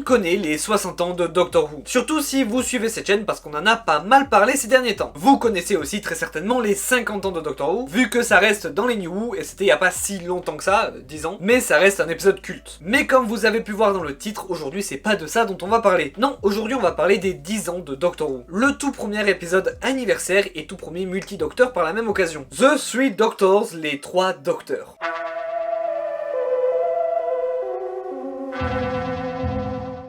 connaît les 60 ans de Doctor Who. Surtout si vous suivez cette chaîne parce qu'on en a pas mal parlé ces derniers temps. Vous connaissez aussi très certainement les 50 ans de Doctor Who, vu que ça reste dans les New Who, et c'était il y a pas si longtemps que ça, 10 ans, mais ça reste un épisode culte. Mais comme vous avez pu voir dans le titre, aujourd'hui c'est pas de ça dont on va parler. Non, aujourd'hui on va parler des 10 ans de Doctor Who. Le tout premier épisode anniversaire et tout premier multi-docteur par la même occasion. The Three Doctors, les 3 docteurs.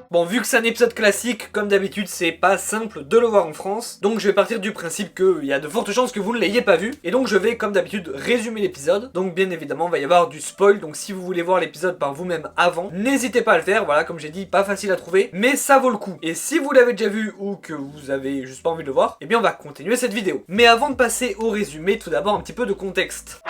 Bon, vu que c'est un épisode classique, comme d'habitude, c'est pas simple de le voir en France, donc je vais partir du principe qu'il y a de fortes chances que vous ne l'ayez pas vu, et donc je vais, comme d'habitude, résumer l'épisode. Donc bien évidemment, il va y avoir du spoil, donc si vous voulez voir l'épisode par vous-même avant, n'hésitez pas à le faire, voilà, comme j'ai dit, pas facile à trouver, mais ça vaut le coup. Et si vous l'avez déjà vu, ou que vous avez juste pas envie de le voir, eh bien on va continuer cette vidéo. Mais avant de passer au résumé, tout d'abord un petit peu de contexte.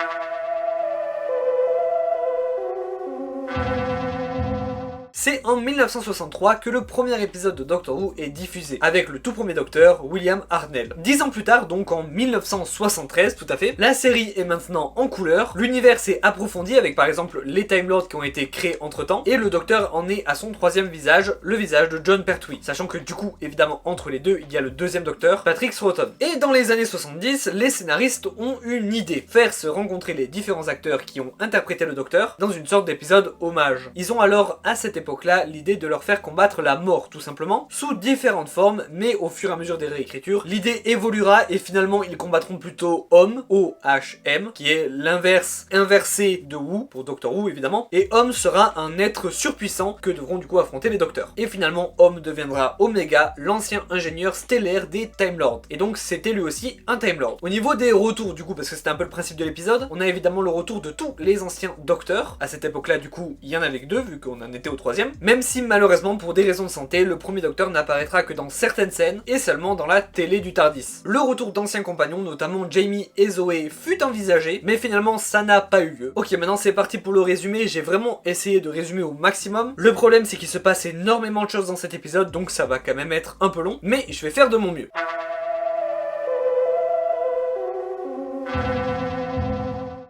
C'est en 1963 que le premier épisode de Doctor Who est diffusé, avec le tout premier docteur, William Hartnell. 10 ans plus tard, donc en 1973 tout à fait, la série est maintenant en couleur, l'univers s'est approfondi avec par exemple les Time Lords qui ont été créés entre temps, et le docteur en est à son troisième visage, le visage de Jon Pertwee. Sachant que du coup, évidemment, entre les deux, il y a le deuxième docteur, Patrick Troughton. Et dans les années 70, les scénaristes ont une idée, faire se rencontrer les différents acteurs qui ont interprété le docteur dans une sorte d'épisode hommage. Ils ont alors, à cette époque là, l'idée de leur faire combattre la mort tout simplement, sous différentes formes, mais au fur et à mesure des réécritures, l'idée évoluera et finalement ils combattront plutôt Homme, O-H-M, qui est l'inverse inversé de Who, pour Doctor Who évidemment, et Homme sera un être surpuissant que devront du coup affronter les docteurs. Et finalement Homme deviendra Omega, l'ancien ingénieur stellaire des Time Lords, et donc c'était lui aussi un Time Lord. Au niveau des retours du coup, parce que c'était un peu le principe de l'épisode, on a évidemment le retour de tous les anciens docteurs. À cette époque là du coup, il y en avait que 2 vu qu'on en était au 3e. Même si malheureusement pour des raisons de santé, le premier docteur n'apparaîtra que dans certaines scènes et seulement dans la télé du TARDIS. Le retour d'anciens compagnons, notamment Jamie et Zoé, fut envisagé, mais finalement ça n'a pas eu lieu. Ok, maintenant c'est parti pour le résumé, j'ai vraiment essayé de résumer au maximum. Le problème c'est qu'il se passe énormément de choses dans cet épisode, donc ça va quand même être un peu long, mais je vais faire de mon mieux.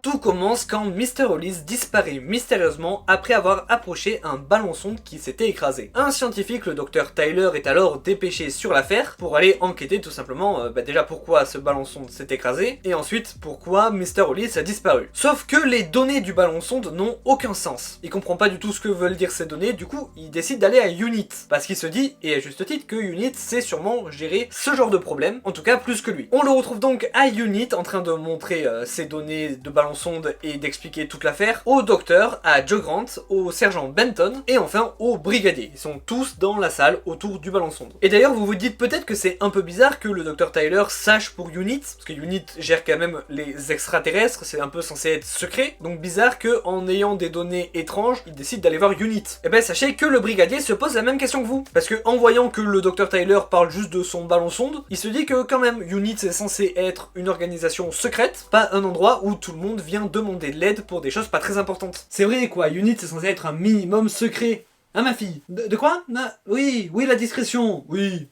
Tout commence quand Mr. Hollis disparaît mystérieusement après avoir approché un ballon-sonde qui s'était écrasé. Un scientifique, le docteur Tyler, est alors dépêché sur l'affaire pour aller enquêter tout simplement déjà pourquoi ce ballon-sonde s'est écrasé et ensuite pourquoi Mr. Hollis a disparu. Sauf que les données du ballon-sonde n'ont aucun sens. Il comprend pas du tout ce que veulent dire ces données, du coup il décide d'aller à Unit parce qu'il se dit, et à juste titre, que Unit sait sûrement gérer ce genre de problème, en tout cas plus que lui. On le retrouve donc à Unit en train de montrer ces données de ballon-sonde et d'expliquer toute l'affaire au docteur, à Joe Grant, au sergent Benton et enfin au brigadier. Ils sont tous dans la salle autour du ballon-sonde. Et d'ailleurs vous vous dites peut-être que c'est un peu bizarre que le docteur Tyler sache pour Unit, parce que Unit gère quand même les extraterrestres, c'est un peu censé être secret, donc bizarre que en ayant des données étranges, il décide d'aller voir Unit. Et ben sachez que le brigadier se pose la même question que vous, parce que en voyant que le docteur Tyler parle juste de son ballon-sonde, il se dit que quand même Unit c'est censé être une organisation secrète, pas un endroit où tout le monde vient demander de l'aide pour des choses pas très importantes. C'est vrai quoi, Unit c'est censé être un minimum secret. Hein ma fille? De quoi? Oui, la discrétion. Oui,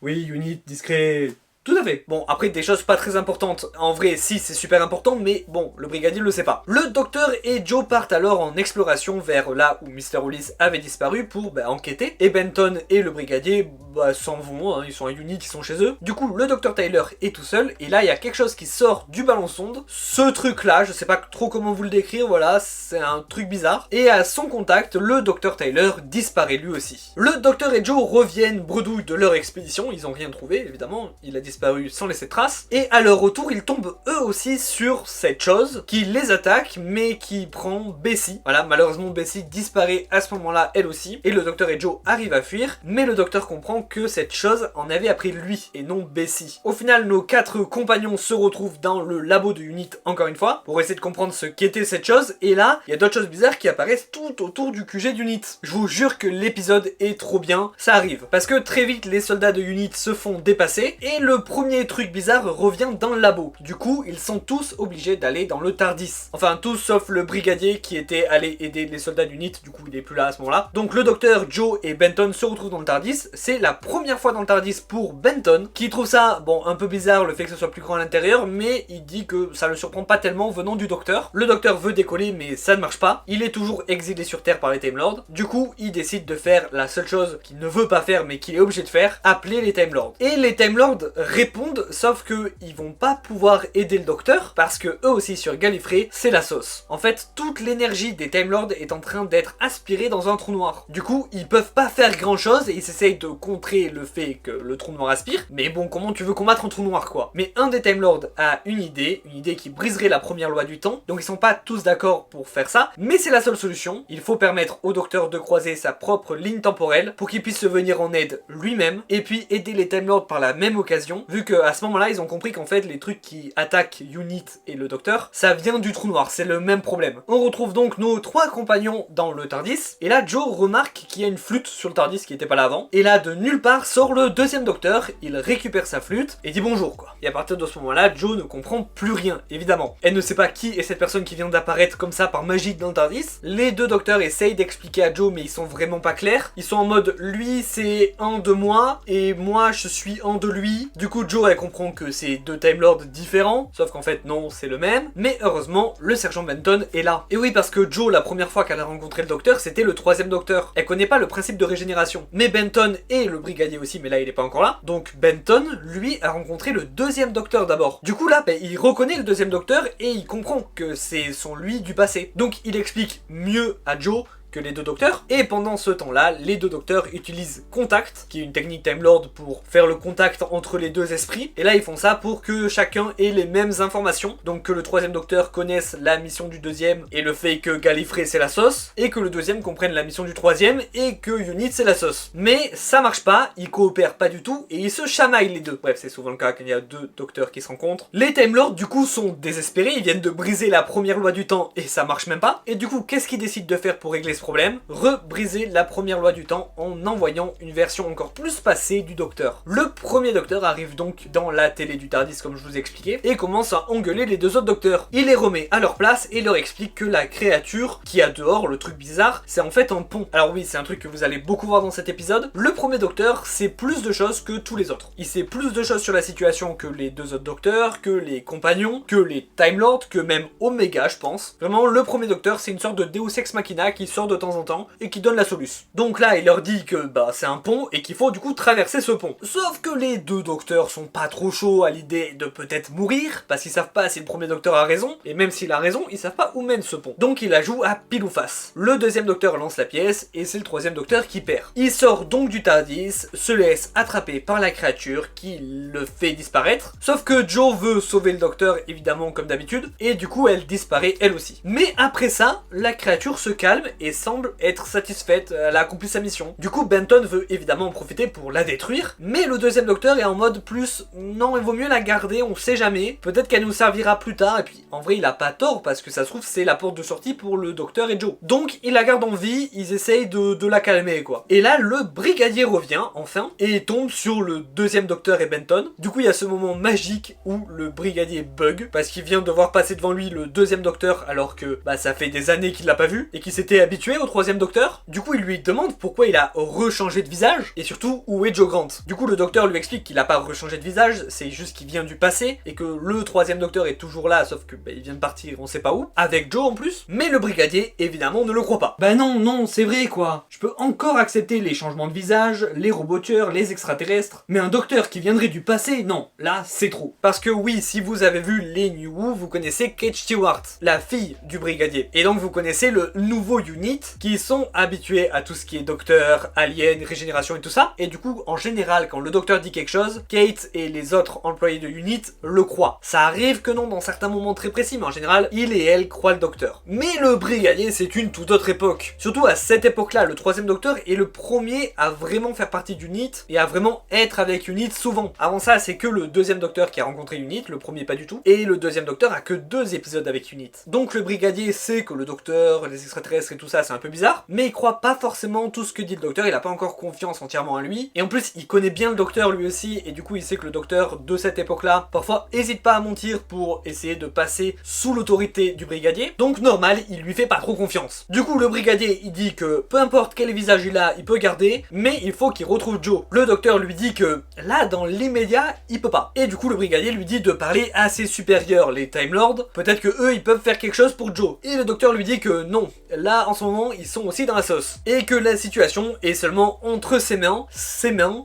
Unit, discret. Tout à fait. Bon, après des choses pas très importantes. En vrai, si, c'est super important, mais bon, le brigadier le sait pas. Le docteur et Joe partent alors en exploration vers là où Mr. Hollis avait disparu pour enquêter. Et Benton et le brigadier s'en vont, hein, ils sont à Unit, ils sont chez eux. Du coup, le docteur Tyler est tout seul, et là, il y a quelque chose qui sort du ballon-sonde. Ce truc-là, je sais pas trop comment vous le décrire, voilà, c'est un truc bizarre. Et à son contact, le docteur Tyler disparaît lui aussi. Le docteur et Joe reviennent bredouilles de leur expédition, ils ont rien trouvé, évidemment, il a disparu sans laisser de traces, et à leur retour ils tombent eux aussi sur cette chose qui les attaque mais qui prend Bessie. Voilà, malheureusement Bessie disparaît à ce moment là elle aussi, et le docteur et Joe arrivent à fuir, mais le docteur comprend que cette chose en avait appris lui et non Bessie. Au final nos 4 compagnons se retrouvent dans le labo de Unit encore une fois pour essayer de comprendre ce qu'était cette chose, et là il y a d'autres choses bizarres qui apparaissent tout autour du QG d'Unit. Je vous jure que l'épisode est trop bien, ça arrive, parce que très vite les soldats de Unit se font dépasser et le le premier truc bizarre revient dans le labo. Du coup, ils sont tous obligés d'aller dans le TARDIS. Enfin, tous sauf le brigadier qui était allé aider les soldats d'unité, du coup il est plus là à ce moment-là. Donc le docteur, Joe et Benton se retrouvent dans le TARDIS. C'est la première fois dans le TARDIS pour Benton, qui trouve ça, bon, un peu bizarre le fait que ce soit plus grand à l'intérieur, mais il dit que ça le surprend pas tellement venant du docteur. Le docteur veut décoller, mais ça ne marche pas. Il est toujours exilé sur Terre par les Time Lords. Du coup, il décide de faire la seule chose qu'il ne veut pas faire, mais qu'il est obligé de faire, appeler les Time Lords. Et les Time Lords répondent, sauf que ils vont pas pouvoir aider le docteur, parce que eux aussi sur Gallifrey, c'est la sauce. En fait, toute l'énergie des Time Lords est en train d'être aspirée dans un trou noir. Du coup, ils peuvent pas faire grand chose et ils essayent de contrer le fait que le trou noir aspire. Mais bon, comment tu veux combattre un trou noir quoi? Mais un des Time Lords a une idée qui briserait la première loi du temps. Donc ils sont pas tous d'accord pour faire ça, mais c'est la seule solution. Il faut permettre au docteur de croiser sa propre ligne temporelle pour qu'il puisse se venir en aide lui-même et puis aider les Time Lords par la même occasion, vu qu'à ce moment-là, ils ont compris qu'en fait, les trucs qui attaquent Unit et le docteur, ça vient du trou noir, c'est le même problème. On retrouve donc nos trois compagnons dans le TARDIS, et là, Joe remarque qu'il y a une flûte sur le TARDIS qui était pas là avant, et là, de nulle part, sort le deuxième docteur, il récupère sa flûte, et dit bonjour, quoi. Et à partir de ce moment-là, Joe ne comprend plus rien, évidemment. Elle ne sait pas qui est cette personne qui vient d'apparaître comme ça par magie dans le TARDIS. Les deux docteurs essayent d'expliquer à Joe, mais ils sont vraiment pas clairs. Ils sont en mode, lui, c'est un de moi, et moi, je suis un de lui. Du coup, Joe, elle comprend que c'est deux Time Lords différents, sauf qu'en fait, non, c'est le même. Mais heureusement, le sergent Benton est là. Et oui, parce que Joe, la première fois qu'elle a rencontré le docteur, c'était le troisième docteur. Elle connaît pas le principe de régénération. Mais Benton et le brigadier aussi, mais là, il est pas encore là. Donc, Benton, lui, a rencontré le deuxième docteur d'abord. Du coup, là, il reconnaît le deuxième docteur et il comprend que c'est son lui du passé. Donc, il explique mieux à Joe que les deux docteurs, et pendant ce temps-là, les deux docteurs utilisent Contact, qui est une technique Time Lord pour faire le contact entre les deux esprits, et là ils font ça pour que chacun ait les mêmes informations, donc que le troisième docteur connaisse la mission du deuxième et le fait que Gallifrey c'est la sauce, et que le deuxième comprenne la mission du troisième et que Unit c'est la sauce. Mais ça marche pas, ils coopèrent pas du tout, et ils se chamaillent les deux. Bref, c'est souvent le cas quand il y a deux docteurs qui se rencontrent. Les Time Lords du coup sont désespérés, ils viennent de briser la première loi du temps et ça marche même pas, et du coup qu'est-ce qu'ils décident de faire pour régler ce problème? Rebriser la première loi du temps en envoyant une version encore plus passée du docteur. Le premier docteur arrive donc dans la télé du TARDIS comme je vous ai expliqué et commence à engueuler les deux autres docteurs. Il les remet à leur place et leur explique que la créature qui a dehors, le truc bizarre, c'est en fait un pont. Alors oui, c'est un truc que vous allez beaucoup voir dans cet épisode. Le premier docteur sait plus de choses que tous les autres. Il sait plus de choses sur la situation que les deux autres docteurs, que les compagnons, que les Time Lords, que même Omega je pense. Vraiment, le premier docteur c'est une sorte de Deus Ex Machina qui sort de temps en temps et qui donne la solution. Donc là, il leur dit que c'est un pont et qu'il faut du coup traverser ce pont. Sauf que les deux docteurs sont pas trop chauds à l'idée de peut-être mourir, parce qu'ils savent pas si le premier docteur a raison, et même s'il a raison, ils savent pas où mène ce pont. Donc il la joue à pile ou face. Le deuxième docteur lance la pièce, et c'est le troisième docteur qui perd. Il sort donc du TARDIS, se laisse attraper par la créature qui le fait disparaître, sauf que Joe veut sauver le docteur, évidemment comme d'habitude, et du coup elle disparaît elle aussi. Mais après ça, la créature se calme et semble être satisfaite, elle a accompli sa mission. Du coup, Benton veut évidemment en profiter pour la détruire, mais le deuxième docteur est en mode plus, non, il vaut mieux la garder, on sait jamais, peut-être qu'elle nous servira plus tard, et puis en vrai il a pas tort, parce que ça se trouve c'est la porte de sortie pour le docteur et Joe. Donc il la garde en vie, ils essayent de la calmer quoi. Et là, le brigadier revient, enfin, et tombe sur le deuxième docteur et Benton. Du coup, il y a ce moment magique où le brigadier bug, parce qu'il vient de voir passer devant lui le deuxième docteur, alors que ça fait des années qu'il l'a pas vu, et qu'il s'était habitué au troisième docteur. Du coup, il lui demande pourquoi il a rechangé de visage, et surtout, où est Joe Grant. Du coup, le docteur lui explique qu'il a pas rechangé de visage, c'est juste qu'il vient du passé, et que le troisième docteur est toujours là, sauf que il vient de partir, on sait pas où, avec Joe en plus. Mais le brigadier, évidemment, ne le croit pas. Non, c'est vrai quoi. Je peux encore accepter les changements de visage, les robots tueurs, les extraterrestres, mais un docteur qui viendrait du passé, non, là, c'est trop. Parce que oui, si vous avez vu les New Who, vous connaissez Kate Stewart, la fille du brigadier. Et donc vous connaissez le nouveau Unit, qui sont habitués à tout ce qui est docteur, alien, régénération et tout ça. Et du coup, en général, quand le docteur dit quelque chose, Kate et les autres employés de Unit le croient. Ça arrive que non dans certains moments très précis, mais en général, il et elle croient le docteur. Mais le brigadier, c'est une toute autre époque. Surtout à cette époque-là, le troisième docteur est le premier à vraiment faire partie d'Unit et à vraiment être avec Unit souvent. Avant ça, c'est que le deuxième docteur qui a rencontré Unit, le premier pas du tout, et le deuxième docteur a que 2 épisodes avec Unit. Donc le brigadier sait que le docteur, les extraterrestres et tout ça, c'est un peu bizarre, mais il croit pas forcément tout ce que dit le docteur, il a pas encore confiance entièrement en lui, et en plus il connaît bien le docteur lui aussi, et du coup il sait que le docteur de cette époque-là, parfois hésite pas à mentir pour essayer de passer sous l'autorité du brigadier, donc normal, il lui fait pas trop confiance. Du coup le brigadier il dit que peu importe quel visage il a, il peut garder, mais il faut qu'il retrouve Joe. Le docteur lui dit que là dans l'immédiat, il peut pas. Et du coup le brigadier lui dit de parler à ses supérieurs, les Time Lords, peut-être que eux ils peuvent faire quelque chose pour Joe. Et le docteur lui dit que non, là en ce moment ils sont aussi dans la sauce. Et que la situation est seulement entre ses mains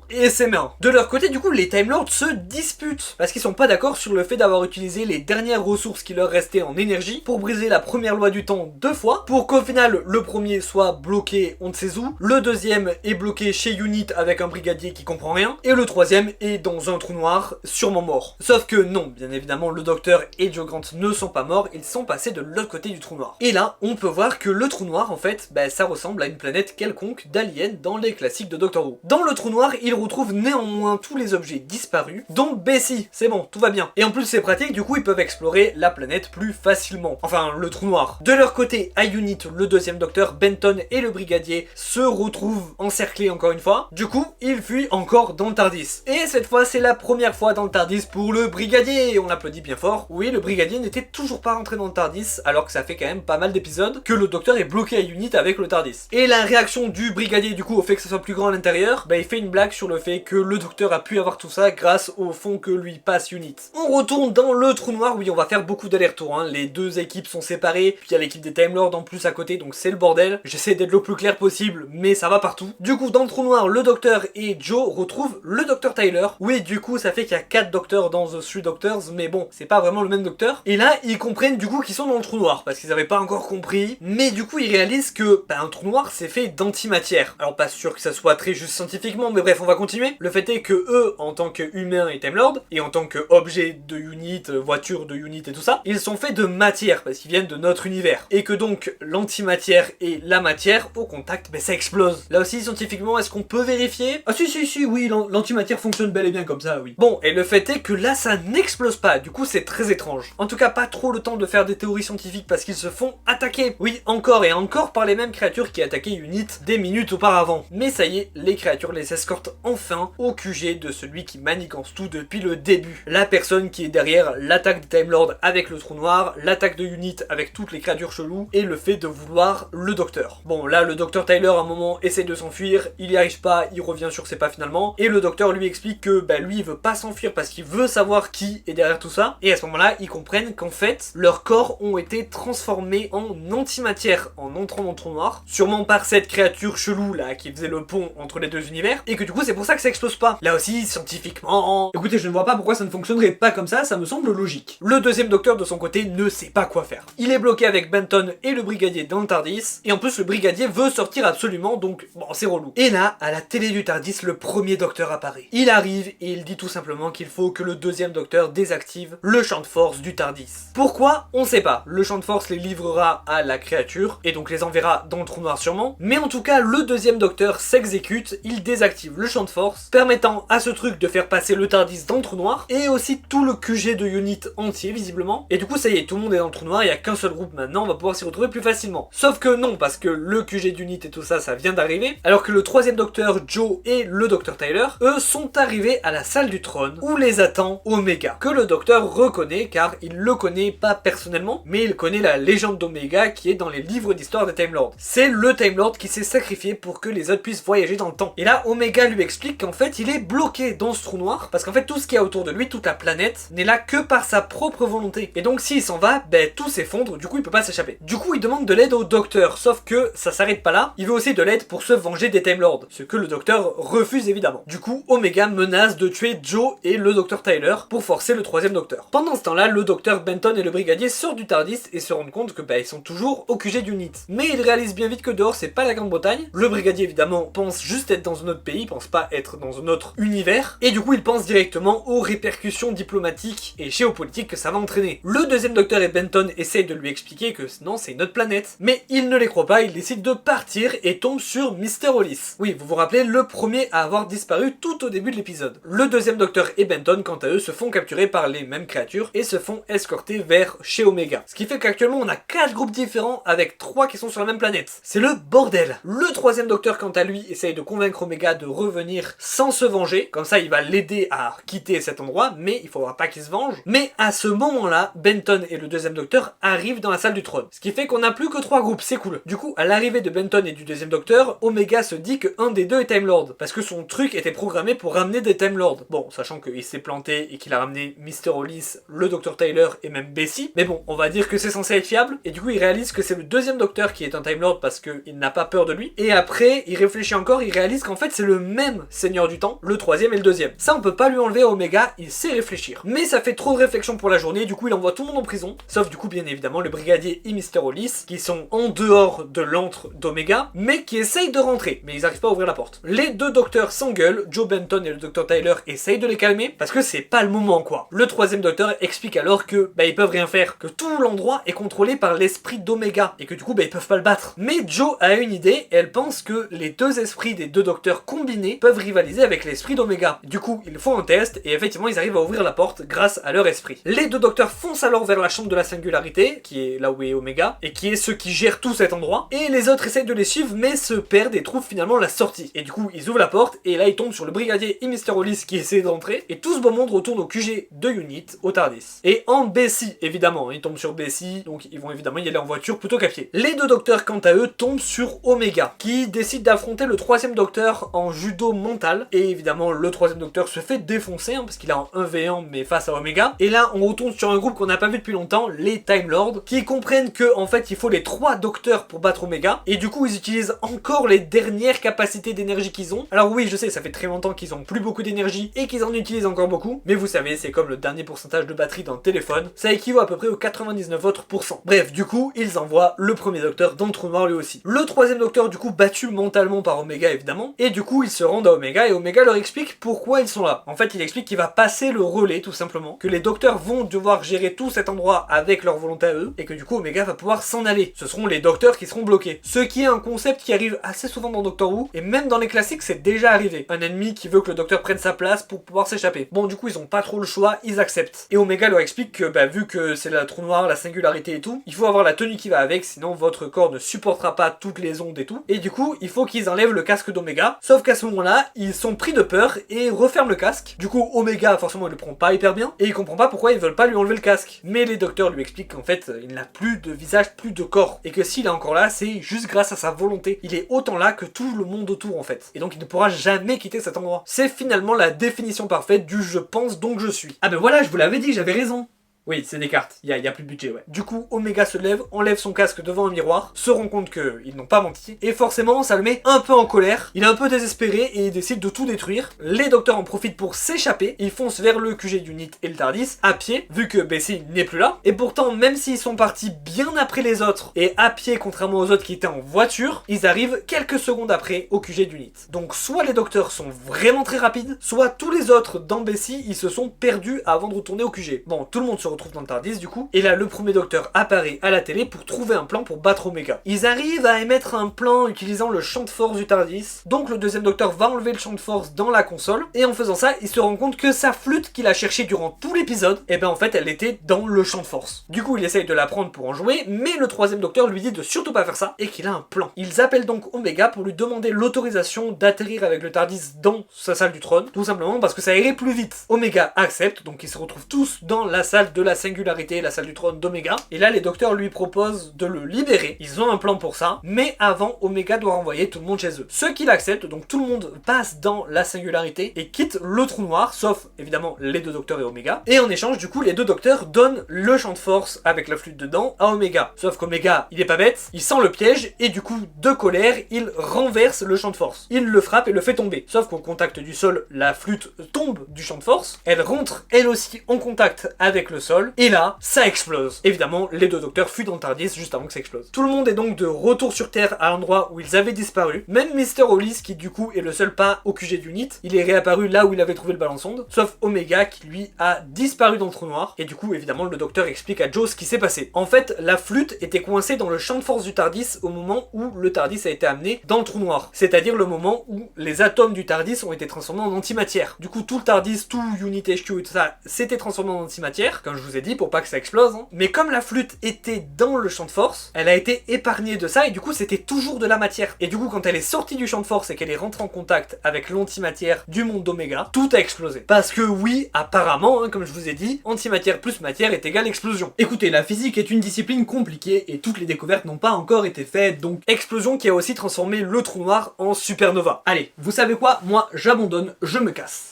et ses mains. De leur côté du coup les Time Lords se disputent, parce qu'ils sont pas d'accord sur le fait d'avoir utilisé les dernières ressources qui leur restaient en énergie pour briser la première loi du temps 2 fois, pour qu'au final le premier soit bloqué on ne sait où, le deuxième est bloqué chez Unit avec un brigadier qui comprend rien, et le troisième est dans un trou noir, sûrement mort. Sauf que non, bien évidemment le docteur et Joe Grant ne sont pas morts, ils sont passés de l'autre côté du trou noir. Et là, on peut voir que le trou noir en fait, ça ressemble à une planète quelconque d'Alien dans les classiques de Doctor Who. Dans le trou noir, il retrouve néanmoins tous les objets disparus, dont Bessie, c'est bon, tout va bien. Et en plus c'est pratique, du coup ils peuvent explorer la planète plus facilement. Enfin, le trou noir. De leur côté, à Unit, le deuxième docteur, Benton et le brigadier se retrouvent encerclés encore une fois. Du coup, ils fuient encore dans le TARDIS. Et cette fois, c'est la première fois dans le TARDIS pour le brigadier. On applaudit bien fort. Oui, le brigadier n'était toujours pas rentré dans le TARDIS, alors que ça fait quand même pas mal d'épisodes que le docteur est bloqué à Unit avec le TARDIS. Et la réaction du brigadier, du coup, au fait que ça soit plus grand à l'intérieur, il fait une blague sur le fait que le docteur a pu avoir tout ça grâce au fond que lui passe Unit. On retourne dans le trou noir, oui, on va faire beaucoup d'allers-retours, hein. Les deux équipes sont séparées, puis il y a l'équipe des Time Lords en plus à côté, donc c'est le bordel. J'essaie d'être le plus clair possible, mais ça va partout. Du coup, dans le trou noir, le docteur et Joe retrouvent le docteur Tyler. Oui, du coup, ça fait qu'il y a 4 docteurs dans The Three Doctors, mais bon, c'est pas vraiment le même docteur. Et là, ils comprennent du coup qu'ils sont dans le trou noir, parce qu'ils avaient pas encore compris. Mais du coup, ils réalisent que, un trou noir, c'est fait d'antimatière. Alors, pas sûr que ça soit très juste scientifiquement, mais bref, on va continuer. Le fait est que eux, en tant qu'humains et Time Lords, et en tant qu'objets de Unit, voitures de Unit et tout ça, ils sont faits de matière, parce qu'ils viennent de notre univers. Et que donc, l'antimatière et la matière, au contact, ça explose. Là aussi, scientifiquement, est-ce qu'on peut vérifier? Ah si, oui, l'antimatière fonctionne bel et bien comme ça, oui. Bon, et le fait est que là, ça n'explose pas, du coup, c'est très étrange. En tout cas, pas trop le temps de faire des théories scientifiques parce qu'ils se font attaquer. Oui, encore et encore par les mêmes créatures qui attaquaient Unit des minutes auparavant. Mais ça y est, les créatures les escortent enfin au QG de celui qui manigance tout depuis le début. La personne qui est derrière l'attaque des Time Lords avec le trou noir, l'attaque de Unit avec toutes les créatures cheloues, et le fait de vouloir le docteur. Bon, là, le docteur Tyler, à un moment, essaie de s'enfuir, il y arrive pas, il revient sur ses pas finalement, et le docteur lui explique que, lui, il veut pas s'enfuir parce qu'il veut savoir qui est derrière tout ça, et à ce moment-là, ils comprennent qu'en fait, leurs corps ont été transformés en antimatière en entrant dans le trou noir, sûrement par cette créature chelou, là, qui faisait le pont entre les deux univers, et que du coup, c'est pour ça que ça explose pas. Là aussi, scientifiquement... Écoutez, je ne vois pas pourquoi ça ne fonctionnerait pas comme ça me semble logique. Le deuxième docteur, de son côté, ne sait pas quoi faire. Il est bloqué avec Benton et le brigadier dans le TARDIS, et en plus, le brigadier veut sortir absolument, donc bon, c'est relou. Et là, à la télé du TARDIS, le premier docteur apparaît. Il arrive et il dit tout simplement qu'il faut que le deuxième docteur désactive le champ de force du TARDIS. Pourquoi? On sait pas. Le champ de force les livrera à la créature, et donc les enverra dans le trou noir sûrement, mais en tout cas, le deuxième docteur s'exécute, il désactive le champ de force, permettant à ce truc de faire passer le TARDIS dans le trou noir, et aussi tout le QG de Unit entier, visiblement, et du coup, ça y est, tout le monde est dans le trou noir, il y a qu'un seul groupe maintenant, on va pouvoir s'y retrouver plus facilement. Sauf que non, parce que le QG d'Unit et tout ça, ça vient d'arriver, alors que le troisième docteur, Joe, et le docteur Tyler, eux, sont arrivés à la salle du trône, où les attend Omega, que le docteur reconnaît, car il le connaît pas personnellement, mais il connaît la légende d'Omega qui est dans les livres d'histoire des Time Lords. C'est le Time Lord qui s'est sacrifié pour que les autres puissent voyager dans le temps. Et là, Omega lui explique qu'en fait, il est bloqué dans ce trou noir, parce qu'en fait, tout ce qu'il y a autour de lui, toute la planète, n'est là que par sa propre volonté. Et donc, s'il s'en va, tout s'effondre, du coup, il peut pas s'échapper. Du coup, il demande de l'aide au docteur, sauf que ça s'arrête pas là, il veut aussi de l'aide pour se venger des Time Lords, ce que le docteur refuse évidemment. Du coup, Omega menace de tuer Joe et le docteur Tyler pour forcer le troisième docteur. Pendant ce temps-là, le docteur Benton et le brigadier sortent du TARDIS et se rendent compte que ils sont toujours au QG d'Unit. Mais ils réalisent bien vite que dehors, c'est pas la Grande-Bretagne. Le brigadier évidemment pense juste être dans un autre pays, pense pas être dans un autre univers, et du coup il pense directement aux répercussions diplomatiques et géopolitiques que ça va entraîner. Le deuxième docteur et Benton essayent de lui expliquer que non, c'est une autre planète, mais il ne les croit pas, il décide de partir et tombe sur Mr. Hollis. Oui, vous vous rappelez, le premier à avoir disparu tout au début de l'épisode. Le deuxième docteur et Benton, quant à eux, se font capturer par les mêmes créatures et se font escorter vers chez Omega. Ce qui fait qu'actuellement on a 4 groupes différents avec 3 qui sont sur la même planète. C'est le bordel. Le troisième docteur, quant à lui, essaye de convaincre Omega de revenir sans se venger. Comme ça, il va l'aider à quitter cet endroit, mais il faudra pas qu'il se venge. Mais à ce moment-là, Benton et le deuxième docteur arrivent dans la salle du trône. Ce qui fait qu'on n'a plus que 3 groupes, c'est cool. Du coup, à l'arrivée de Benton et du deuxième docteur, Omega se dit qu'un des deux est Time Lord. Parce que son truc était programmé pour ramener des Time Lords. Bon, sachant qu'il s'est planté et qu'il a ramené Mr. Hollis, le docteur Tyler et même Bessie. Mais bon, on va dire que c'est censé être fiable. Et du coup, il réalise que c'est le deuxième docteur qui est un Time Lord parce qu'il n'a pas peur de lui. Et après, il réfléchit encore, il réalise qu'en fait, c'est le même Seigneur du Temps, le troisième et le deuxième. Ça, on peut pas lui enlever à Omega, il sait réfléchir. Mais ça fait trop de réflexion pour la journée, du coup, il envoie tout le monde en prison. Sauf du coup, bien évidemment, le brigadier et Mr. Hollis, qui sont en dehors de l'antre d'Omega, mais qui essayent de rentrer. Mais ils n'arrivent pas à ouvrir la porte. Les deux docteurs s'engueulent, Joe Benton et le docteur Tyler essayent de les calmer, parce que c'est pas le moment, quoi. Le troisième docteur explique alors que, ils peuvent rien faire, que tout l'endroit est contrôlé par l'esprit d'Omega, et que du coup, ils peuvent pas le battre. Mais Joe a une idée, et elle pense que les deux esprits des deux docteurs combinés peuvent rivaliser avec l'esprit d'Omega. Du coup, ils font un test, et effectivement, ils arrivent à ouvrir la porte grâce à leur esprit. Les deux docteurs foncent alors vers la chambre de la singularité, qui est là où est Omega, et qui est ceux qui gèrent tout cet endroit, et les autres essayent de les suivre, mais se perdent et trouvent finalement la sortie. Et du coup, ils ouvrent la porte, et là, ils tombent sur le brigadier et Mr. Hollis qui essaient d'entrer, et tout ce beau monde retourne au QG de Unit, au TARDIS. Et en Bessie, évidemment, ils tombent sur Bessie, donc ils vont évidemment y aller en voiture plutôt qu'à pied. Les deux docteurs, quant à eux, tombent sur Omega, qui décide d'affronter le troisième docteur en judo mental, et évidemment, le troisième docteur se fait défoncer, parce qu'il est en 1v1, mais face à Omega. Et là, on retourne sur un groupe qu'on n'a pas vu depuis longtemps, les Time Lords, qui comprennent que, en fait, il faut les 3 docteurs pour battre Omega, et du coup, ils utilisent encore les dernières capacités d'énergie qu'ils ont. Alors oui, je sais, ça fait très longtemps qu'ils ont plus beaucoup d'énergie, et qu'ils en utilisent encore beaucoup, mais vous savez, c'est comme le dernier pourcentage de batterie dans le téléphone, ça équivaut à peu près aux 99 autres %. Bref, du coup, ils envoient le premier docteur dans le trou noir lui aussi. Le troisième docteur, du coup, battu mentalement par Omega, évidemment, et du coup, ils se rendent à Omega, et Omega leur explique pourquoi ils sont là. En fait, il explique qu'il va passer le relais, tout simplement, que les docteurs vont devoir gérer tout cet endroit avec leur volonté à eux, et que du coup, Omega va pouvoir s'en aller. Ce seront les docteurs qui seront bloqués. Ce qui est un concept qui arrive assez souvent dans Doctor Who, et même dans les classiques, c'est déjà arrivé. Un ennemi qui veut que le docteur prenne sa place pour pouvoir s'échapper. Bon, du coup, ils ont pas trop le choix, ils acceptent. Et Omega leur explique que, vu que c'est la trou noir, la singularité et tout, il faut avoir la tenue qui va avec, sinon votre corps ne supportera pas toutes les ondes et tout. Et du coup, il faut qu'ils enlèvent le casque d'Omega. Sauf qu'à ce moment-là, ils sont pris de peur et referment le casque. Du coup, Omega, forcément, il le prend pas hyper bien, et il comprend pas pourquoi ils veulent pas lui enlever le casque. Mais les docteurs lui expliquent qu'en fait, il n'a plus de visage, plus de corps. Et que s'il est encore là, c'est juste grâce à sa volonté. Il est autant là que tout le monde autour, en fait. Et donc, il ne pourra jamais quitter cet endroit. C'est finalement la définition parfaite du je pense donc je suis. Ah ben voilà, je vous l'avais dit, j'avais raison. Oui, c'est des cartes, il y a plus de budget, ouais. Du coup, Omega se lève, enlève son casque devant un miroir, se rend compte qu'ils n'ont pas menti, et forcément, ça le met un peu en colère, il est un peu désespéré, et il décide de tout détruire. Les docteurs en profitent pour s'échapper, ils foncent vers le QG d'Unit et le TARDIS, à pied, vu que Bessie n'est plus là, et pourtant, même s'ils sont partis bien après les autres, et à pied, contrairement aux autres qui étaient en voiture, ils arrivent quelques secondes après au QG d'Unit. Donc, soit les docteurs sont vraiment très rapides, soit tous les autres dans Bessie, ils se sont perdus avant de retourner au QG. Bon, tout le monde se retrouve dans le TARDIS du coup, et là le premier docteur apparaît à la télé pour trouver un plan pour battre Omega. Ils arrivent à émettre un plan utilisant le champ de force du TARDIS, donc le deuxième docteur va enlever le champ de force dans la console, et en faisant ça, il se rend compte que sa flûte qu'il a cherchée durant tout l'épisode, et ben en fait elle était dans le champ de force. Du coup il essaye de la prendre pour en jouer, mais le troisième docteur lui dit de surtout pas faire ça, et qu'il a un plan. Ils appellent donc Omega pour lui demander l'autorisation d'atterrir avec le TARDIS dans sa salle du trône, tout simplement parce que ça irait plus vite. Omega accepte, donc ils se retrouvent tous dans la salle de la singularité, la salle du trône d'Omega, et là les docteurs lui proposent de le libérer. Ils ont un plan pour ça, mais avant Omega doit renvoyer tout le monde chez eux. Ce qu'il accepte, donc tout le monde passe dans la singularité et quitte le trou noir, sauf évidemment les deux docteurs et Omega, et en échange du coup les deux docteurs donnent le champ de force avec la flûte dedans à Omega. Sauf qu'Omega il est pas bête, il sent le piège et du coup de colère il renverse le champ de force. Il le frappe et le fait tomber. Sauf qu'au contact du sol, la flûte tombe du champ de force, elle rentre elle aussi en contact avec le sol, et là, ça explose. Évidemment, les deux docteurs fuient dans le TARDIS juste avant que ça explose. Tout le monde est donc de retour sur Terre à l'endroit où ils avaient disparu. Même Mr. Hollis, qui du coup est le seul pas au QG d'Unit, il est réapparu là où il avait trouvé le ballon-sonde, sauf Omega qui lui a disparu dans le trou noir. Et du coup, évidemment, le docteur explique à Joe ce qui s'est passé. En fait, la flûte était coincée dans le champ de force du TARDIS au moment où le TARDIS a été amené dans le trou noir. C'est-à-dire le moment où les atomes du TARDIS ont été transformés en antimatière. Du coup, tout le TARDIS, tout Unit HQ et tout ça, s'était transformé en antimatière. Quand je je vous ai dit, pour pas que ça explose, hein. Mais comme la flûte était dans le champ de force, elle a été épargnée de ça, et du coup c'était toujours de la matière. Et du coup quand elle est sortie du champ de force et qu'elle est rentrée en contact avec l'antimatière du monde d'Oméga, tout a explosé. Parce que oui, apparemment, hein, comme je vous ai dit, antimatière plus matière est égale explosion. Écoutez, la physique est une discipline compliquée et toutes les découvertes n'ont pas encore été faites, donc explosion qui a aussi transformé le trou noir en supernova. Allez, vous savez quoi? Moi, j'abandonne, je me casse.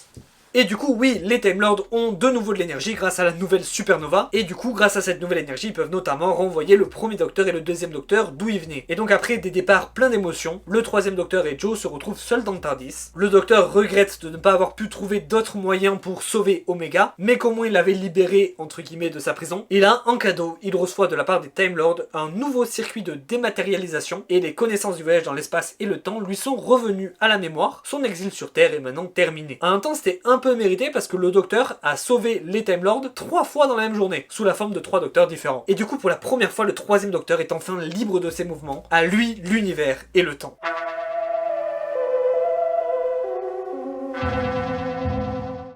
Et du coup, oui, les Time Lords ont de nouveau de l'énergie grâce à la nouvelle supernova. Et du coup, grâce à cette nouvelle énergie, ils peuvent notamment renvoyer le premier docteur et le deuxième docteur d'où ils venaient. Et donc après des départs pleins d'émotions, le troisième docteur et Joe se retrouvent seuls dans le TARDIS. Le docteur regrette de ne pas avoir pu trouver d'autres moyens pour sauver Omega, mais qu'au moins il l'avait libéré, entre guillemets, de sa prison. Et là, en cadeau, il reçoit de la part des Time Lords un nouveau circuit de dématérialisation, et les connaissances du voyage dans l'espace et le temps lui sont revenues à la mémoire. Son exil sur Terre est maintenant terminé. En même temps, c'était un peu mérité parce que le docteur a sauvé les Time Lords 3 fois dans la même journée, sous la forme de 3 docteurs différents. Et du coup, pour la première fois, le troisième docteur est enfin libre de ses mouvements. À lui, l'univers et le temps.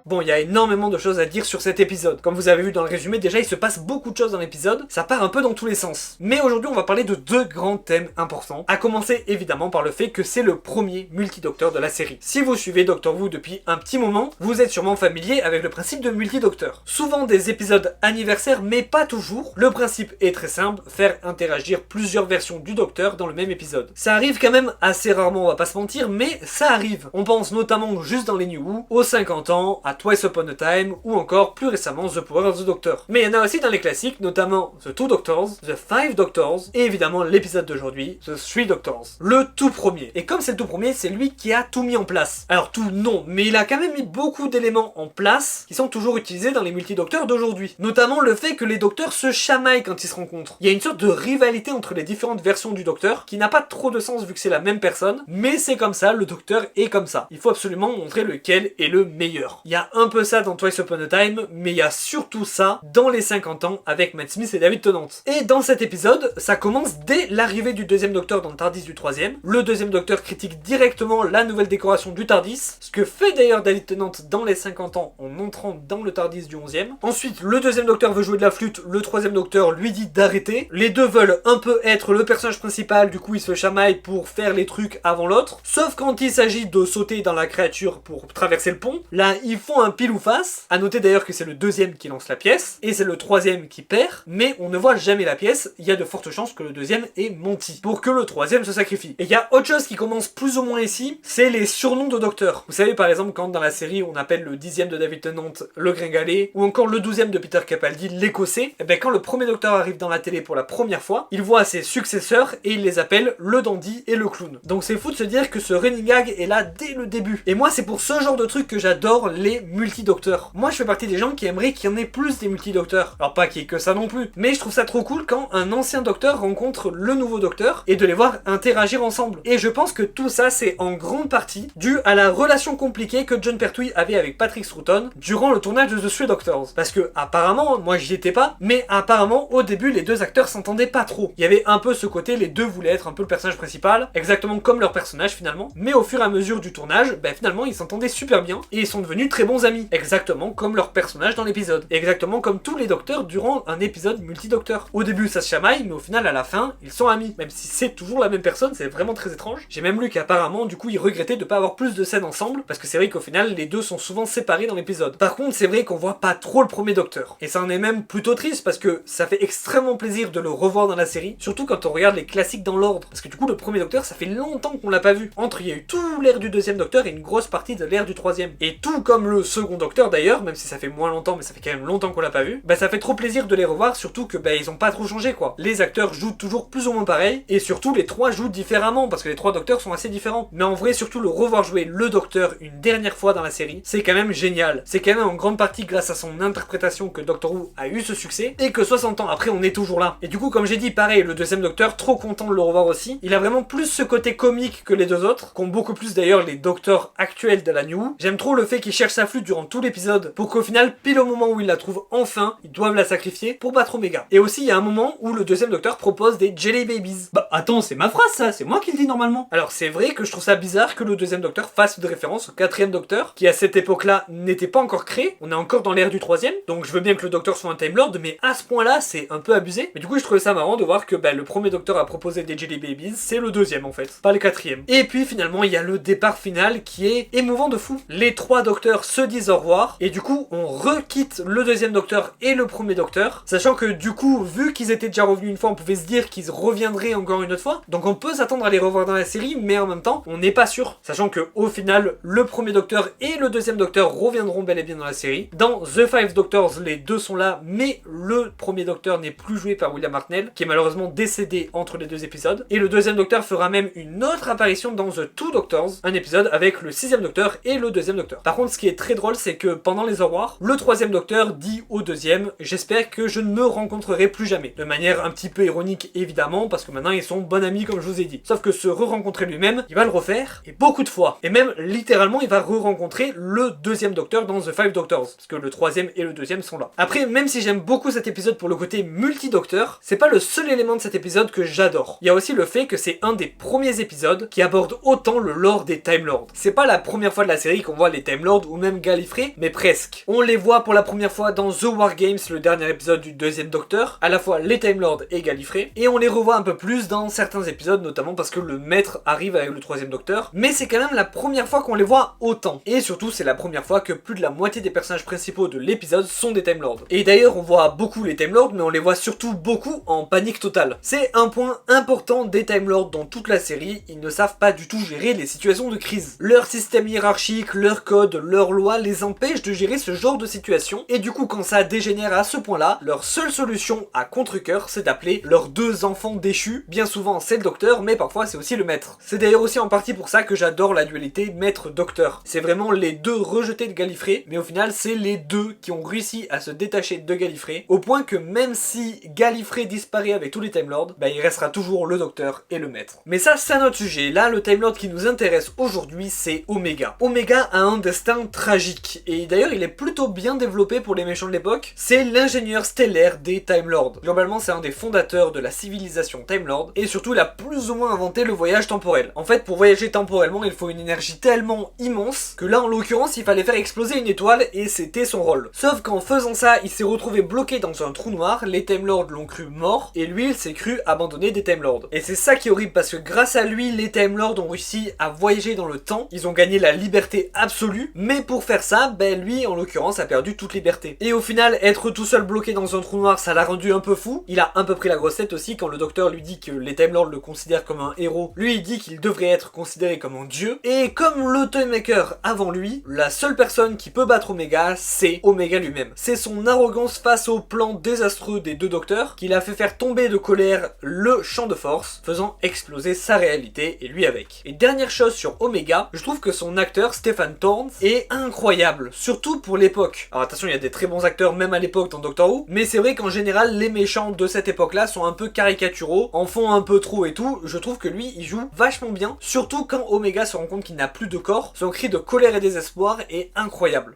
Bon, il y a énormément de choses à dire sur cet épisode. Comme vous avez vu dans le résumé, déjà il se passe beaucoup de choses dans l'épisode, ça part un peu dans tous les sens. Mais aujourd'hui on va parler de 2 grands thèmes importants, à commencer évidemment par le fait que c'est le premier multidocteur de la série. Si vous suivez Doctor Who depuis un petit moment, vous êtes sûrement familier avec le principe de multidocteur. Souvent des épisodes anniversaires, mais pas toujours. Le principe est très simple, faire interagir plusieurs versions du docteur dans le même épisode. Ça arrive quand même assez rarement, on va pas se mentir, mais ça arrive. On pense notamment juste dans les New Who, aux 50 ans, à Twice Upon a Time, ou encore plus récemment The Power of the Doctor. Mais il y en a aussi dans les classiques, notamment The Two Doctors, The Five Doctors, et évidemment l'épisode d'aujourd'hui, The Three Doctors. Le tout premier. Et comme c'est le tout premier, c'est lui qui a tout mis en place. Alors tout non, mais il a quand même mis beaucoup d'éléments en place qui sont toujours utilisés dans les multidocteurs d'aujourd'hui. Notamment le fait que les docteurs se chamaillent quand ils se rencontrent. Il y a une sorte de rivalité entre les différentes versions du docteur qui n'a pas trop de sens vu que c'est la même personne, mais c'est comme ça, le docteur est comme ça. Il faut absolument montrer lequel est le meilleur. Il y a un peu ça dans Twice Upon a Time, mais il y a surtout ça dans les 50 ans avec Matt Smith et David Tennant. Et dans cet épisode, ça commence dès l'arrivée du deuxième docteur dans le TARDIS du troisième. Le deuxième docteur critique directement la nouvelle décoration du TARDIS, ce que fait d'ailleurs David Tennant dans les 50 ans en entrant dans le TARDIS du 11e. Ensuite, le deuxième docteur veut jouer de la flûte, le troisième docteur lui dit d'arrêter. Les deux veulent un peu être le personnage principal, du coup ils se chamaillent pour faire les trucs avant l'autre. Sauf quand il s'agit de sauter dans la créature pour traverser le pont, là ils font un pile ou face. À noter d'ailleurs que c'est le deuxième qui lance la pièce, et c'est le troisième qui perd, mais on ne voit jamais la pièce, il y a de fortes chances que le deuxième ait menti, pour que le troisième se sacrifie. Et il y a autre chose qui commence plus ou moins ici, c'est les surnoms de docteurs. Vous savez par exemple quand dans la série on appelle le 10e de David Tennant le Gringalet, ou encore le 12e de Peter Capaldi l'écossais, et bien quand le premier docteur arrive dans la télé pour la première fois, il voit ses successeurs et il les appelle le dandy et le clown. Donc c'est fou de se dire que ce running gag est là dès le début. Et moi c'est pour ce genre de truc que j'adore les multidocteurs. Moi je fais partie des gens qui aimeraient qu'il y en ait plus des multidocteurs. Alors pas qu'il y ait que ça non plus, mais je trouve ça trop cool quand un ancien docteur rencontre le nouveau docteur et de les voir interagir ensemble. Et je pense que tout ça c'est en grande partie dû à la relation compliquée que Jon Pertwee avait avec Patrick Troughton durant le tournage de The Three Doctors. Parce que apparemment, moi j'y étais pas, mais apparemment au début les deux acteurs s'entendaient pas trop. Il y avait un peu ce côté, les deux voulaient être un peu le personnage principal, exactement comme leur personnage finalement, mais au fur et à mesure du tournage, finalement ils s'entendaient super bien et ils sont devenus très bons amis. Exactement comme leur personnage dans l'épisode. Et exactement comme tous les docteurs durant un épisode multidocteur. Au début ça se chamaille, mais au final à la fin, ils sont amis. Même si c'est toujours la même personne, c'est vraiment très étrange. J'ai même lu qu'apparemment du coup ils regrettaient de pas avoir plus de scènes ensemble, parce que c'est vrai qu'au final les deux sont souvent séparés dans l'épisode. Par contre c'est vrai qu'on voit pas trop le premier docteur. Et ça en est même plutôt triste parce que ça fait extrêmement plaisir de le revoir dans la série, surtout quand on regarde les classiques dans l'ordre. Parce que du coup le premier docteur ça fait longtemps qu'on l'a pas vu. Entre il y a eu tout l'ère du deuxième docteur et une grosse partie de l'ère du troisième. Et tout comme le second docteur d'ailleurs, même si ça fait moins longtemps mais ça fait quand même longtemps qu'on l'a pas vu, ça fait trop plaisir de les revoir, surtout que ils ont pas trop changé quoi. Les acteurs jouent toujours plus ou moins pareil, et surtout les trois jouent différemment, parce que les trois docteurs sont assez différents. Mais en vrai surtout le revoir jouer le docteur une dernière fois dans la série, c'est quand même génial. C'est quand même en grande partie grâce à son interprétation que Doctor Who a eu ce succès, et que 60 ans après on est toujours là. Et du coup comme j'ai dit pareil, le deuxième docteur, trop content de le revoir aussi. Il a vraiment plus ce côté comique que les deux autres, qu'ont beaucoup plus d'ailleurs les docteurs actuels de la New Who. J'aime trop le fait qu'il cherche sa flûte flûte durant tout l'épisode pour qu'au final, pile au moment où ils la trouvent enfin, ils doivent la sacrifier pour battre Omega. Et aussi, il y a un moment où le deuxième docteur propose des Jelly Babies. Bah attends, c'est ma phrase ça, c'est moi qui le dis normalement. Alors c'est vrai que je trouve ça bizarre que le deuxième docteur fasse une référence au quatrième docteur, qui à cette époque-là n'était pas encore créé, on est encore dans l'ère du troisième, donc je veux bien que le docteur soit un Time Lord, mais à ce point-là, c'est un peu abusé. Mais du coup, je trouvais ça marrant de voir que le premier docteur a proposé des Jelly Babies, c'est le deuxième en fait, pas le quatrième. Et puis finalement, il y a le départ final qui est émouvant de fou. Les trois docteurs se disent au revoir, et du coup, on requitte le deuxième docteur et le premier docteur, sachant que du coup, vu qu'ils étaient déjà revenus une fois, on pouvait se dire qu'ils reviendraient encore une autre fois, donc on peut s'attendre à les revoir dans la série, mais en même temps, on n'est pas sûr, sachant que au final, le premier docteur et le deuxième docteur reviendront bel et bien dans la série. Dans The Five Doctors, les deux sont là, mais le premier docteur n'est plus joué par William Hartnell, qui est malheureusement décédé entre les deux épisodes, et le deuxième docteur fera même une autre apparition dans The Two Doctors, un épisode avec le sixième docteur et le deuxième docteur. Par contre, ce qui est très drôle, c'est que pendant les au revoir, le troisième docteur dit au deuxième « J'espère que je ne me rencontrerai plus jamais », de manière un petit peu ironique évidemment, parce que maintenant ils sont bons amis comme je vous ai dit. Sauf que se re-rencontrer lui-même, il va le refaire, et beaucoup de fois. Et même littéralement, il va re-rencontrer le deuxième docteur dans The Five Doctors, parce que le troisième et le deuxième sont là. Après, même si j'aime beaucoup cet épisode pour le côté multi-docteur, c'est pas le seul élément de cet épisode que j'adore. Il y a aussi le fait que c'est un des premiers épisodes qui aborde autant le lore des Time Lords. C'est pas la première fois de la série qu'on voit les Time Lords ou même Gallifrey, mais presque. On les voit pour la première fois dans The War Games, le dernier épisode du deuxième docteur, à la fois les Time Lords et Gallifrey, et on les revoit un peu plus dans certains épisodes, notamment parce que le maître arrive avec le troisième docteur, mais c'est quand même la première fois qu'on les voit autant. Et surtout, c'est la première fois que plus de la moitié des personnages principaux de l'épisode sont des Time Lords. Et d'ailleurs, on voit beaucoup les Time Lords, mais on les voit surtout beaucoup en panique totale. C'est un point important des Time Lords dans toute la série, ils ne savent pas du tout gérer les situations de crise. Leur système hiérarchique, leur code, leurs lois les empêchent de gérer ce genre de situation, et du coup quand ça dégénère à ce point-là, leur seule solution à contre-cœur, c'est d'appeler leurs deux enfants déchus. Bien souvent c'est le docteur, mais parfois c'est aussi le maître. C'est d'ailleurs aussi en partie pour ça que j'adore la dualité maître-docteur. C'est vraiment les deux rejetés de Gallifrey, mais au final c'est les deux qui ont réussi à se détacher de Gallifrey, au point que même si Gallifrey disparaît avec tous les Time Lords, il restera toujours le docteur et le maître. Mais ça c'est un autre sujet. Là le Time Lord qui nous intéresse aujourd'hui c'est Omega. Omega a un destin tragique, et d'ailleurs il est plutôt bien développé pour les méchants de l'époque. C'est l'ingénieur stellaire des Time Lords. Globalement c'est un des fondateurs de la civilisation Time Lord, et surtout il a plus ou moins inventé le voyage temporel. En fait pour voyager temporellement il faut une énergie tellement immense que là en l'occurrence il fallait faire exploser une étoile et c'était son rôle. Sauf qu'en faisant ça il s'est retrouvé bloqué dans un trou noir, les Time Lords l'ont cru mort et lui il s'est cru abandonné des Time Lords. Et c'est ça qui est horrible parce que grâce à lui les Time Lords ont réussi à voyager dans le temps, ils ont gagné la liberté absolue, mais pour faire ça, lui en l'occurrence a perdu toute liberté. Et au final être tout seul bloqué dans un trou noir ça l'a rendu un peu fou, il a un peu pris la grosse tête aussi quand le docteur lui dit que les Time Lords le considèrent comme un héros, lui il dit qu'il devrait être considéré comme un dieu, et comme le Toymaker avant lui, la seule personne qui peut battre Omega c'est Omega lui-même. C'est son arrogance face au plan désastreux des deux docteurs qui l'a fait faire tomber de colère le champ de force, faisant exploser sa réalité et lui avec. Et dernière chose sur Omega, je trouve que son acteur Stephen Thorne est incroyable, surtout pour l'époque. Alors attention, il y a des très bons acteurs même à l'époque dans Doctor Who, mais c'est vrai qu'en général les méchants de cette époque-là sont un peu caricaturaux, en font un peu trop et tout. Je trouve que lui, il joue vachement bien, surtout quand Omega se rend compte qu'il n'a plus de corps. Son cri de colère et désespoir est incroyable.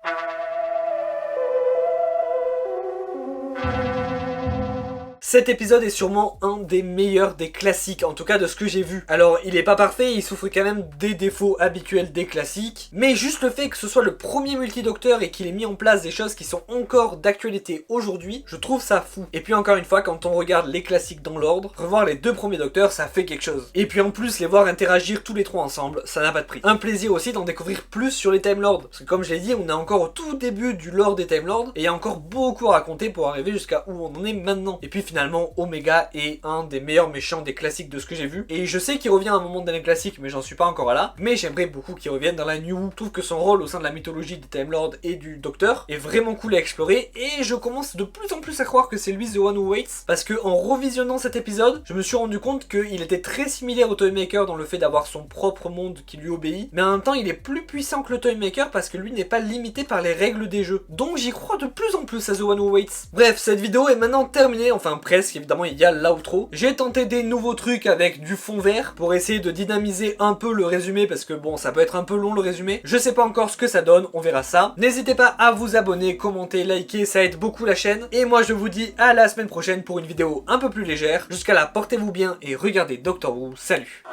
Cet épisode est sûrement un des meilleurs des classiques, en tout cas de ce que j'ai vu. Alors il est pas parfait, il souffre quand même des défauts habituels des classiques, mais juste le fait que ce soit le premier multidocteur et qu'il ait mis en place des choses qui sont encore d'actualité aujourd'hui, je trouve ça fou. Et puis encore une fois, quand on regarde les classiques dans l'ordre, revoir les deux premiers docteurs ça fait quelque chose. Et puis en plus les voir interagir tous les trois ensemble, ça n'a pas de prix. Un plaisir aussi d'en découvrir plus sur les Time Lords, parce que comme je l'ai dit, on est encore au tout début du lore des Time Lords, et il y a encore beaucoup à raconter pour arriver jusqu'à où on en est maintenant. Et puis finalement Omega est un des meilleurs méchants des classiques de ce que j'ai vu, et je sais qu'il revient à un moment dans les classiques mais j'en suis pas encore là, mais j'aimerais beaucoup qu'il revienne dans la New Who. Je trouve que son rôle au sein de la mythologie des Time Lords et du Docteur est vraiment cool à explorer, et je commence de plus en plus à croire que c'est lui The One Who Waits, parce que en revisionnant cet épisode je me suis rendu compte qu'il était très similaire au Toymaker dans le fait d'avoir son propre monde qui lui obéit, mais en même temps il est plus puissant que le Toymaker parce que lui n'est pas limité par les règles des jeux, donc j'y crois de plus en plus à The One Who Waits. Bref, cette vidéo est maintenant terminée, enfin presque, évidemment il y a l'outro. J'ai tenté des nouveaux trucs avec du fond vert pour essayer de dynamiser un peu le résumé parce que bon ça peut être un peu long le résumé. Je sais pas encore ce que ça donne, on verra ça. N'hésitez pas à vous abonner, commenter, liker, ça aide beaucoup la chaîne. Et moi je vous dis à la semaine prochaine pour une vidéo un peu plus légère. Jusqu'à là, portez-vous bien et regardez Doctor Who. Salut!